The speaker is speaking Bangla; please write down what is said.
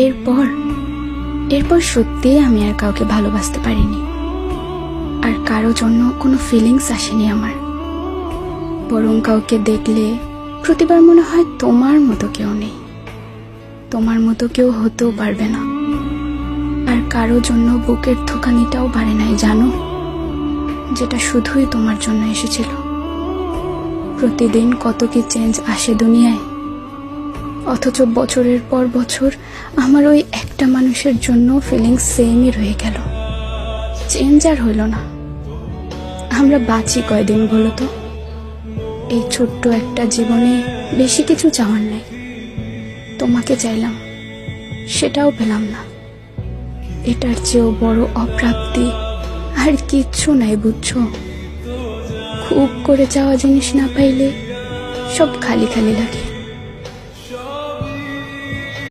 এরপর এরপর সত্যিই আমি আর কাউকে ভালোবাসতে পারিনি। আর কারো জন্য কোনো ফিলিংস আসেনি আমার। বরং কাউকে দেখলে প্রতিবার মনে হয় তোমার মতো কেউ নেই, তোমার মতো কেউ হতেও পারবে না। আর কারো জন্য বুকের ধোকানিটাও বাড়ে নাই জানো, যেটা শুধুই তোমার জন্য এসেছিল। প্রতিদিন কত কি চেঞ্জ আসে দুনিয়ায়, অথচ বছরের পর বছর আমার ওই একটা মানুষের জন্য ফিলিংস সেমই রয়ে গেল, চেঞ্জ আর হইল না। আমরা বাঁচি কয়দিন বলো তো? এই ছোট্ট একটা জীবনে বেশি কিছু চাওয়ার নেই। তোমাকে চাইলাম, সেটাও পেলাম না। এটার চেয়েও বড় অপ্রাপ্তি আর কিচ্ছু নাই বুঝছো। খুব করে চাওয়া জিনিস না পাইলে সব খালি খালি লাগে।